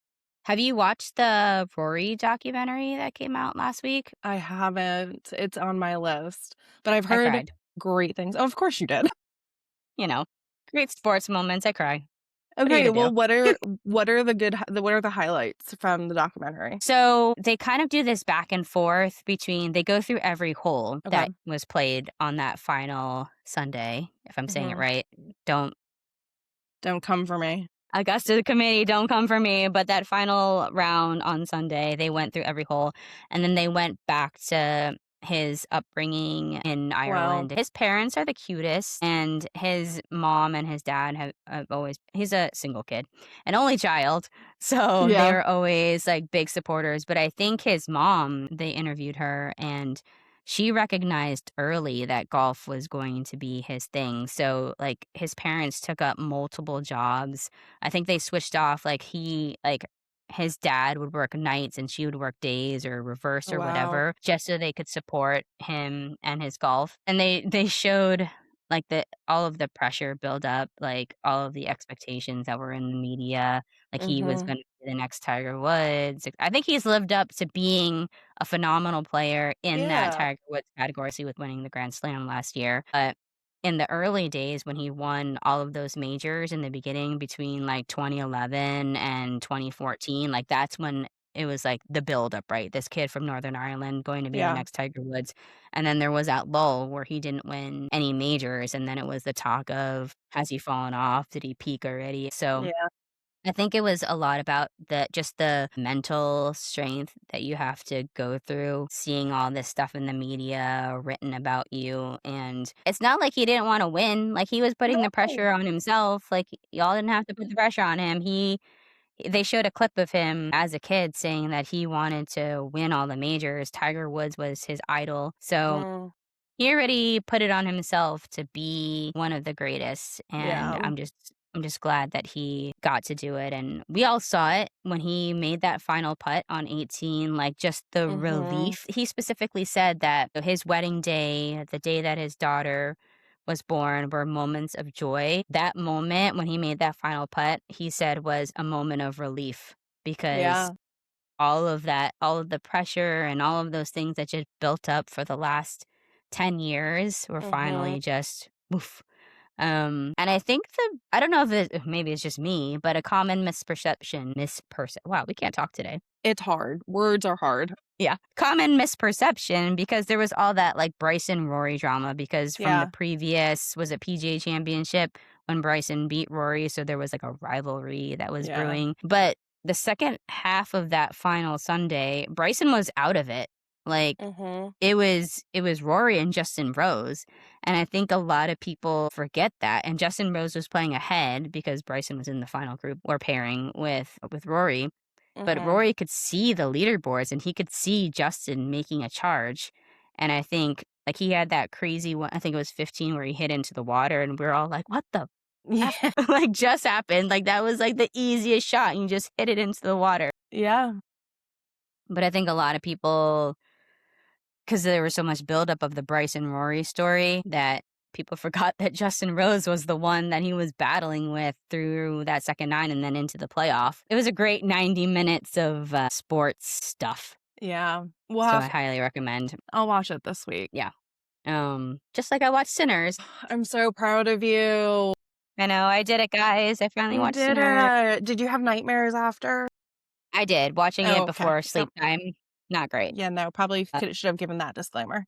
Have you watched the Rory documentary that came out last week? I haven't. It's on my list, but I've I heard cried. great things. Oh, of course you did. You know, great sports moments. I cry. What are you Okay, gonna do? well, what are the highlights from the documentary? So they kind of do this back and forth between, they go through every hole Okay. that was played on that final Sunday, if I'm saying it Mhm. right. Don't Don't come for me. Augusta committee, don't come for me. But that final round on Sunday, they went through every hole and then they went back to his upbringing in Wow. Ireland. His parents are the cutest, and his mom and his dad have always, he's a single kid, an only child. So Yeah. they're always like big supporters. But I think his mom, they interviewed her and she recognized early that golf was going to be his thing. So like his parents took up multiple jobs. I think they switched off, like his dad would work nights and she would work days or reverse or Wow. whatever just so they could support him and his golf. And they showed like the all of the pressure build up, like all of the expectations that were in the media, like he was Mhm. going to be the next Tiger Woods. I think he's lived up to being a phenomenal player in that Yeah. Tiger Woods category, see with winning the Grand Slam last year. But in the early days when he won all of those majors in the beginning between like 2011 and 2014, like that's when it was like the buildup, right? This kid from Northern Ireland going to be the Yeah. next Tiger Woods. And then there was that lull where he didn't win any majors. And then it was the talk of, has he fallen off? Did he peak already? So Yeah. I think it was a lot about the mental strength that you have to go through, seeing all this stuff in the media written about you, and it's not like he didn't wanna win, like, he was putting the No. pressure on himself, like, y'all didn't have to put the pressure on him, they showed a clip of him as a kid saying that he wanted to win all the majors, Tiger Woods was his idol, so Mm. he already put it on himself to be one of the greatest, and Yeah. I'm just I'm just glad that he got to do it, and we all saw it when he made that final putt on 18, like, just the Mhm. relief. He specifically said that his wedding day, the day that his daughter was born, were moments of joy. That moment when he made that final putt, he said was a moment of relief because Yeah. all of the pressure and all of those things that just built up for the last 10 years were Mhm. finally just woof. And I think I don't know if maybe it's just me, but a common wow, we can't talk today. It's hard. Words are hard. Yeah. Common misperception because there was all that like Bryson Rory drama because from the Yeah. previous, was it PGA championship when Bryson beat Rory? So there was like a rivalry that was Yeah. brewing. But the second half of that final Sunday, Bryson was out of it. Like Mhm. it was Rory and Justin Rose, and I think a lot of people forget that, and Justin Rose was playing ahead because Bryson was in the final group or pairing with Rory, but Mhm. Rory could see the leaderboards, and he could see Justin making a charge, and I think, like, he had that crazy one, I think it was 15 where he hit into the water, and we're all like, "What the F?" Yeah. Like, just happened, like, that was, like, the easiest shot, and you just hit it into the water, Yeah. but I think a lot of people, 'cause there was so much buildup of the Bryce and Rory story that people forgot that Justin Rose was the one that he was battling with through that second 9 and then into the playoff. It was a great 90 minutes of, sports stuff, Yeah. We'll so I have highly recommend. I'll watch it this week. Yeah. Just like I watched Sinners. I'm so proud of you. I know, I did it, guys. I finally You watched did Sinners. it. Did you have nightmares after? I did. Watching it Oh, okay. before sleep time, not great. Yeah, no, probably Uh, should have given that disclaimer.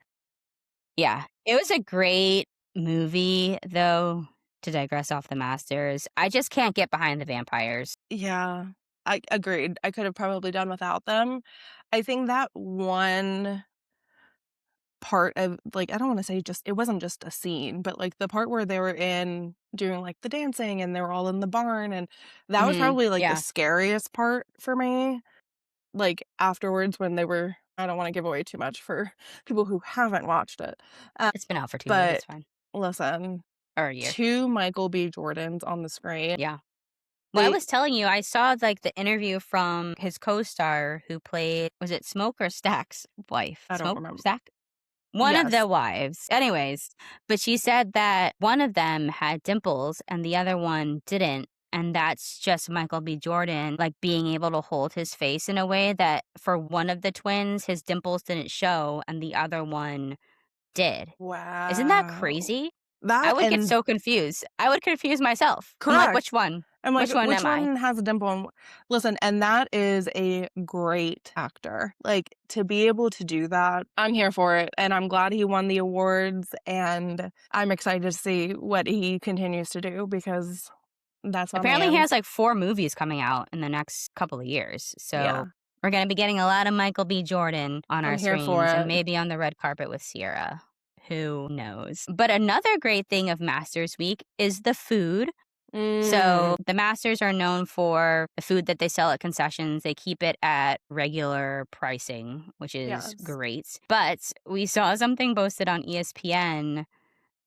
yeah. It was a great movie, though, to digress off the Masters. I just can't get behind the vampires. Yeah. I agreed. I could have probably done without them. I think that one part of like, I don't wanna say just it wasn't just a scene, but, like, the part where they were in doing, like, the dancing and they were all in the barn, and that was Mhm. probably, like, the Yeah. scariest part for me. Like, afterwards when they were I don't wanna give away too much for people who haven't watched it. Uh, It's been out for 2 years, but it's fine. listen, Or a year. 2 Michael B. Jordans on the screen, Yeah. Well, I they was telling you, I saw, like, the interview from his co-star who played, was it Smoke or Stack's wife? I don't Smoke? remember. Stack? One of Yes. the wives. Anyways, but she said that one of them had dimples and the other one didn't, and that's just Michael B. Jordan, like, being able to hold his face in a way that for one of the twins, his dimples didn't show and the other one did. Isn't that Wow. crazy? I That would get and so confused. I would confuse myself. I'm like, correct. "Which one? I'm like, Which one "Which am I?" one has a dimple and" listen, and that is a great actor. Like, to be able to do that, I'm here for it, and I'm glad he won the awards, and I'm excited to see what he continues to do because that's my Apparently, he man. has, like, 4 movies coming out in the next couple of years, so Yeah, we're gonna be getting a lot of Michael B. Jordan on our I'm here for screens and it. maybe on the red carpet with Sierra. Who knows? But another great thing of Masters Week is the food. Mm, So, the Masters are known for the food that they sell at concessions. They keep it at regular pricing, which is yes. great. But we saw something posted on ESPN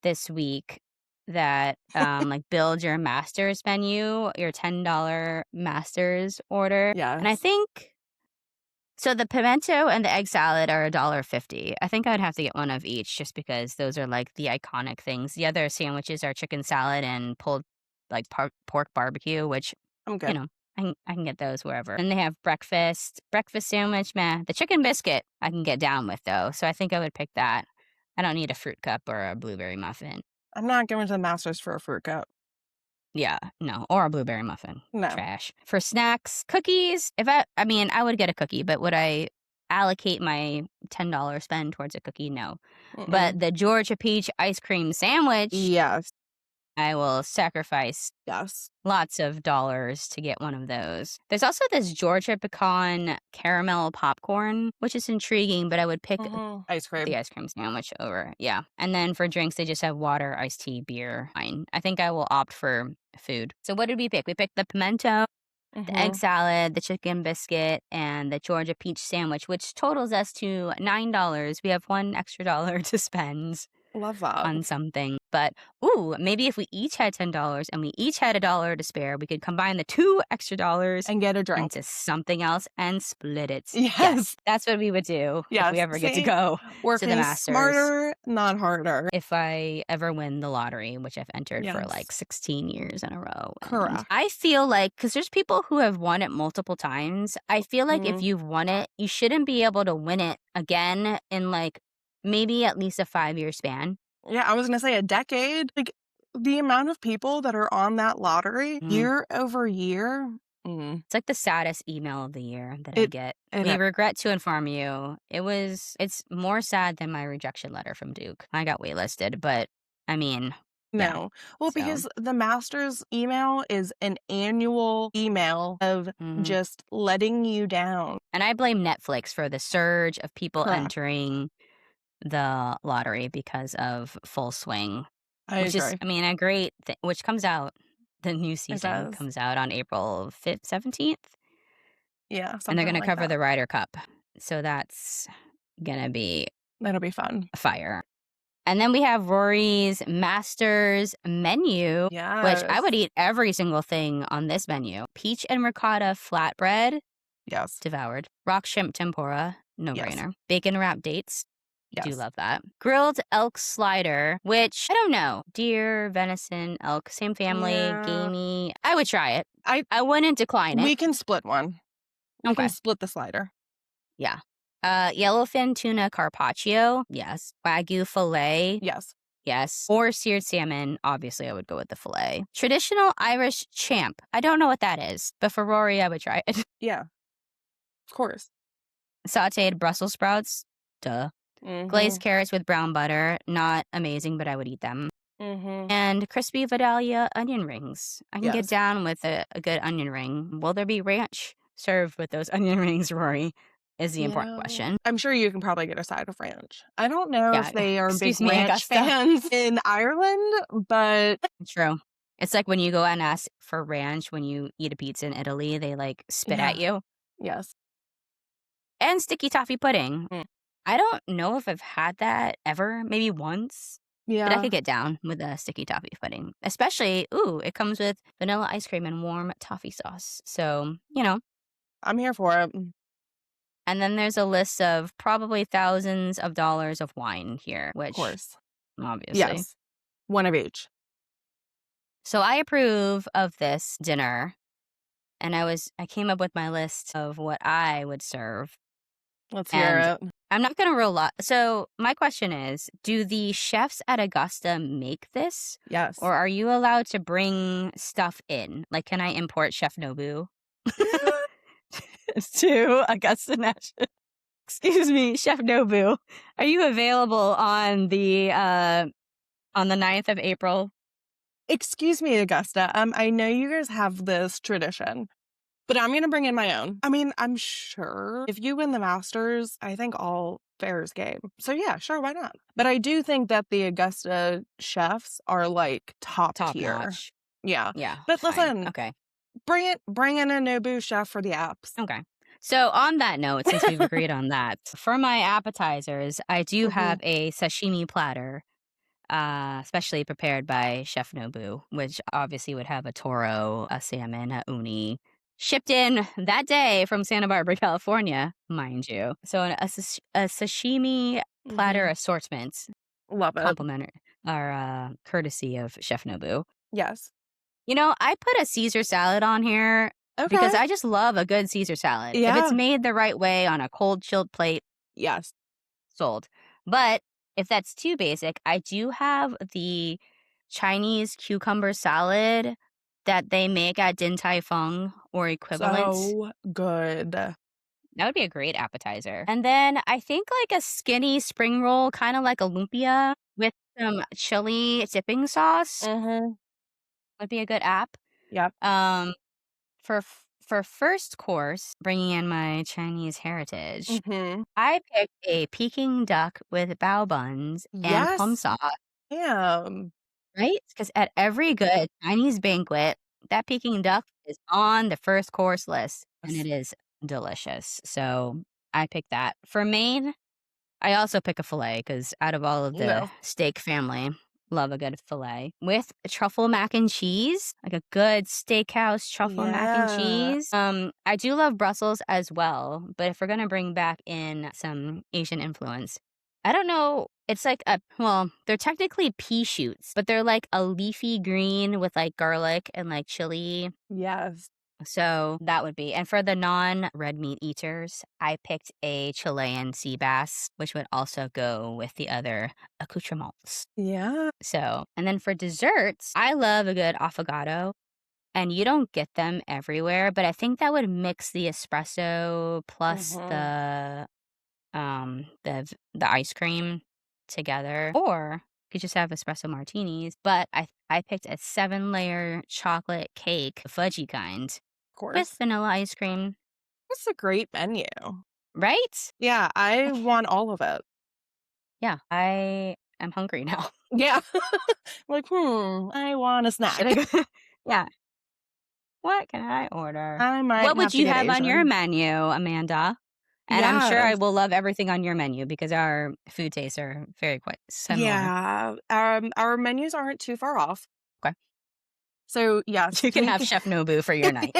this week that, like, build your Masters menu, your $10 Masters order, and I Yes. think so the pimento and the egg salad are $1.50. I think I'd have to get one of each just because those are, like, the iconic things. The other sandwiches are chicken salad and pulled, like, pork barbecue, which, I'm you good. know, I can get those wherever. And they have breakfast sandwich, meh. The chicken biscuit I can get down with, though, so I think I would pick that. I don't need a fruit cup or a blueberry muffin. I'm not going to the Masters for a fruit cup. Yeah, no, or a blueberry muffin. No. Trash. For snacks, cookies, I mean, I would get a cookie, but would I allocate my $10 spend towards a cookie? No. But Mm-mm. the Georgia peach ice cream sandwich, Yes. I will sacrifice Yes. lots of dollars to get one of those. There's also this Georgia pecan caramel popcorn, which is intriguing, but I would pick Mhm. Ice cream. the ice cream sandwich over. Yeah. And then for drinks, they just have water, iced tea, beer, wine. I think I will opt for food. So what did we pick? We picked the pimento, the egg Mhm. salad, the chicken biscuit, and the Georgia peach sandwich, which totals us to $9. We have one extra dollar to spend. Love that. on something. But, ooh, maybe if we each had $10 and we each had $1 to spare, we could combine the 2 extra dollars And get a drink. into something else and split it. Yes. Yes, that's what we would do if we Yes. ever get to See? go to the Working Masters. smarter, not harder. If I ever win the lottery, which I've entered for Yes. like 16 years in a row. And Correct. I feel like, because there's people who have won it multiple times, I feel like if Mhm. you've won it, you shouldn't be able to win it again in like maybe at least a 5-year span. Yeah, I was gonna say a decade. Like, the amount of people that are on that lottery Mm. year over year, It's like the saddest email of the year that I it get. it We is. regret to inform you. It's more sad than my rejection letter from Duke. I got waitlisted, but I mean, yeah. No. Well, So, because the master's email is an annual email of mhm. just letting you down. And I blame Netflix for the surge of people Correct. entering the lottery because of Full Swing, I which is, agree. I mean, a great thing, which comes out, the new It season does. comes out on April 5th, 17th, Yeah, and they're something going to like cover that. the Ryder Cup. So that's going to be That'll be fun. a fire. And then we have Rory's Masters menu, which I Yes. would eat every single thing on this menu. Peach and ricotta flatbread, Yes. devoured. Rock shrimp tempura, no Yes. brainer. Bacon wrapped dates, do Yes. love that. Grilled elk slider, which I don't know. Deer, venison, elk, same family, Yeah. gamey. I would try it. I I wouldn't decline it. We can split one. We can Okay. split the slider. Yeah. Yellowfin tuna carpaccio. Yes. Wagyu filet. Yes. Yes. Or seared salmon. Obviously, I would go with the filet. Traditional Irish champ. I don't know what that is, but for Rory, I would try it. Yeah. Of course. Sauteed Brussels sprouts. Duh. Glazed Mhm. carrots with brown butter. Not amazing, but I would eat them. Mhm. And crispy Vidalia onion rings. I can get Yes. down with a good onion ring. Will there be ranch served with those onion rings, Rory? Is the important question. I'm sure you can probably get a side of ranch. I don't know Yeah. if they are big Excuse me, ranch Augusta. fans in Ireland, but True. It's like when you go and ask for ranch when you eat a pizza in Italy, they like spit at yeah. you. Yes. And sticky toffee pudding. Mm. I don't know if I've had that ever, maybe once, but I Yeah. could get down with a sticky toffee pudding. Especially, ooh, it comes with vanilla ice cream and warm toffee sauce. So, I'm here for it. and then there's a list of probably thousands of dollars of wine here, Of which course. obviously. Yes. One of each. So I approve of this dinner, and I came up with my list of what I would serve. Let's hear And it. I'm not gonna roll up. So my question is, do the chefs at Augusta make this? Yes. Or are you allowed to bring stuff in? Like, can I import Chef Nobu to Augusta National? Excuse me, Chef Nobu. Are you available on the 9th of April? Excuse me, Augusta. I know you guys have this tradition, but I'm gonna bring in my own. I mean, I'm sure if you win the Masters, I think all fair is game. So yeah, sure, why not? But I do think that the Augusta chefs are like top Top tier. notch. Yeah. Yeah. But Fine. listen, Okay. bring in a Nobu chef for the apps. Okay. So on that note, since we've agreed on that, for my appetizers, I do Mhm. have a sashimi platter, specially prepared by Chef Nobu, which obviously would have a toro, a salmon, a uni, shipped in that day from Santa Barbara, California, mind you. So a sashimi platter Mhm. assortment, Love it. complimentary, or courtesy of Chef Nobu. Yes. I put a Caesar salad on here because Okay. I just love a good Caesar salad. If it's Yeah. made the right way on a cold, chilled plate, Yes. sold. But if that's too basic, I do have the Chinese cucumber salad that they make at Din Tai Fung or equivalent. So good. That would be a great appetizer. And then I think like a skinny spring roll, kind of like a lumpia with some chili dipping sauce Mhm. would be a good app. Yep. For first course, bringing in my Chinese heritage, Mhm. I picked a Peking duck with bao buns and plum Yes. sauce, Damn. right? Because at every good Chinese banquet, that Peking duck is on the first course list, and it Yes. is delicious. So I picked that. For main, I also pick a filet because out of all of the No. steak family, love a good filet with truffle mac and cheese, like a good steakhouse truffle mac and Yeah. cheese. I do love Brussels as well, but if we're gonna bring back in some Asian influence, I don't know. It's like they're technically pea shoots, but they're like a leafy green with like garlic and like chili. Yes. So that would be. And for the non red meat eaters, I picked a Chilean sea bass, which would also go with the other accoutrements. Yeah. So, and then for desserts, I love a good affogato, and you don't get them everywhere, but I think that would mix the espresso plus Mhm. the ice cream together. Or you could just have espresso martinis, but I picked a 7-layer chocolate cake, the fudgy kind, Of with course. vanilla ice cream, It's a great menu. right? Yeah, I want all of it. Yeah, I am hungry now. Yeah. Like, I want a Should I snack. go? Yeah. What can I order? I might What would have to you get have on your Asian. menu, Amanda? And I'm sure I Yes. will love everything on your menu because our food tastes are very quite similar. Yeah. Our menus aren't too far off. Okay. So yes, You can have Chef Nobu for your night.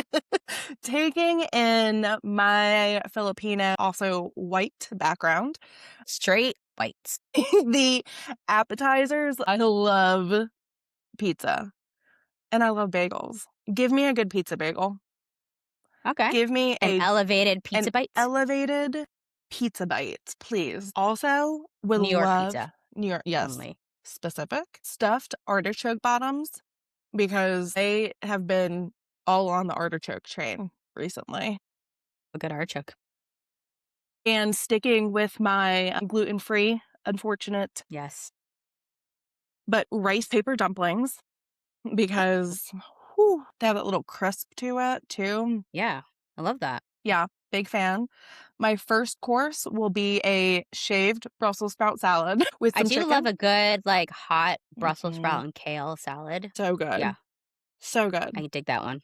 taking in my Filipino, also white background, Straight whites. the appetizers, I love pizza and I love bagels. Give me a good pizza bagel. Okay. Give me An elevated an pizza bite. elevated pizza bite, please. Also, would New York love pizza New York, yes, only. specific stuffed artichoke bottoms because they have been all on the artichoke train recently. A good artichoke. And sticking with my gluten-free, unfortunate, Yes. but rice paper dumplings because whew, they have that little crisp to it too. Yeah. I love that. Yeah, big fan. My first course will be a shaved Brussels sprout salad with I some do love chicken. a good, like, hot Brussels Mhm. sprout and kale salad. So Yeah, good. So good. I can dig that one.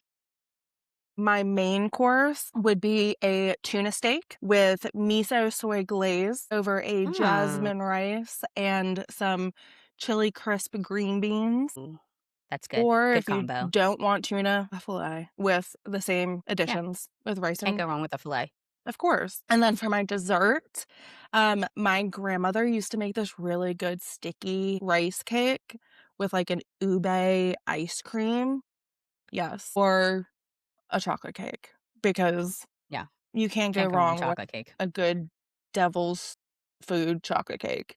My main course would be a tuna steak with miso soy glaze over a Mm. jasmine rice and some chili crisp green beans. Ooh, that's good. Or Good if you combo. don't want tuna, a filet with the same Yeah, additions with rice can't and go wrong with a filet. of course. And then for my dessert, my grandmother used to make this really good sticky rice cake with like an ube ice cream. Yes. Or a chocolate cake because Yeah, you can't go can't go wrong with wrong with chocolate cake. a good devil's food chocolate cake.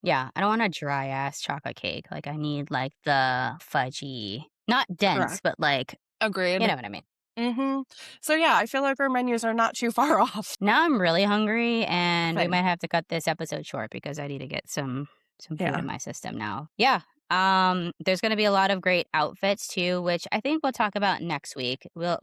Yeah, I don't want a dry ass chocolate cake. Like, I need, like, the fudgy not dense, Correct. but, like, you Agreed. know what I mean. Mhm. So yeah, I feel like our menus are not too far off. Now I'm really hungry, and we Same. might have to cut this episode short because I need to get some food Yeah. in my system now. Yeah. There's gonna be a lot of great outfits too, which I think we'll talk about next week. We'll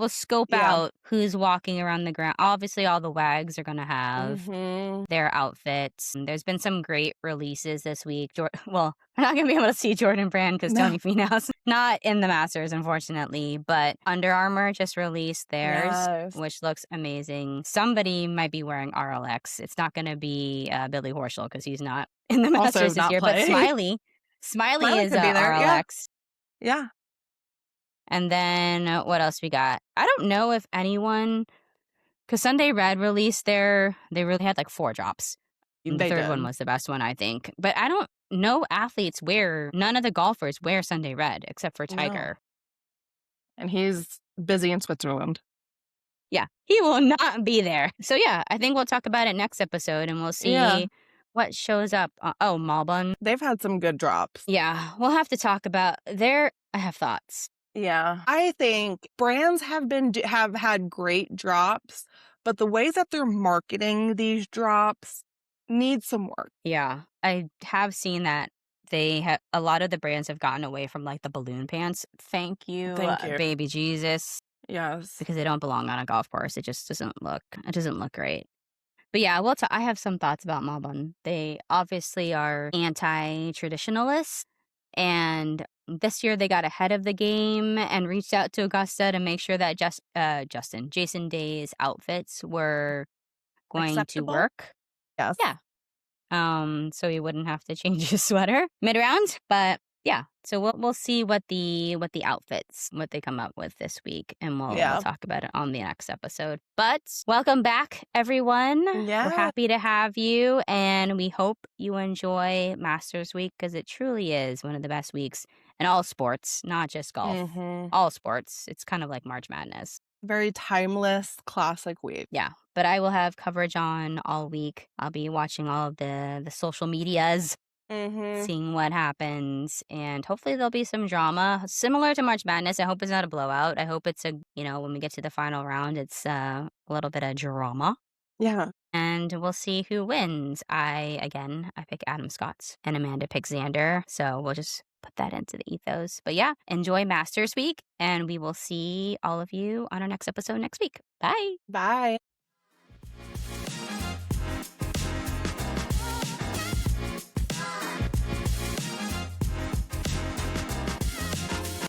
scope Yeah. out who's walking around the ground. Obviously all the wags are gonna have Mhm. their outfits. And there's been some great releases this week. Well, we're not going to be able to see Jordan Brand because No. Tony Finau's not in the Masters, unfortunately. But Under Armour just released theirs, Yes. which looks amazing. Somebody might be wearing RLX. It's not going to be Billy Horschel because he's not in the Also Masters this not year. But playing. Smiley Smiley is could be there. Yeah. RLX. Yeah. And then what else we got? I don't know if anyone, because Sunday Red released they really had like 4 drops. And the They third one did. was the best one, I think. But I don't know athletes wear none of the golfers wear Sunday Red except for No. Tiger. And he's busy in Switzerland. Yeah, he will not be there. So yeah, I think we'll talk about it next episode and we'll Yeah. see what shows up. Oh, Malbon. They've had some good drops. Yeah, we'll have to talk about there. I have thoughts. Yeah. I think brands have had great drops, but the way that they're marketing these drops need some work. Yeah, I have seen that they have a lot of the brands have gotten away from like the balloon pants. Thank you, Thank you. baby Jesus, Yes. because they don't belong on a golf course. It just doesn't look great. But yeah, I have some thoughts about Malbon. They obviously are anti-traditionalists, and this year they got ahead of the game and reached out to Augusta to make sure that Jason Day's outfits were going to Acceptable? work. Yes. Yeah. So he wouldn't have to change his sweater mid-round, but yeah. So we'll see what the outfits what they come up with this week, and we'll Yeah. talk about it on the next episode. But welcome back, everyone. We're Yeah. happy to have you, and we hope you enjoy Masters Week because it truly is one of the best weeks in all sports, not just golf. Mhm. All sports. It's kind of like March Madness. Very timeless, classic week. Yeah, but I will have coverage on all week. I'll be watching all of the social medias, Mhm. seeing what happens, and hopefully there'll be some drama similar to March Madness. I hope it's not a blowout. I hope it's when we get to the final round, it's a little bit of drama. Yeah. And we'll see who wins. I pick Adam Scott and Amanda picks Xander. So we'll just put that into the ethos. But yeah, enjoy Masters Week, and we will see all of you on our next episode next week. Bye. Bye.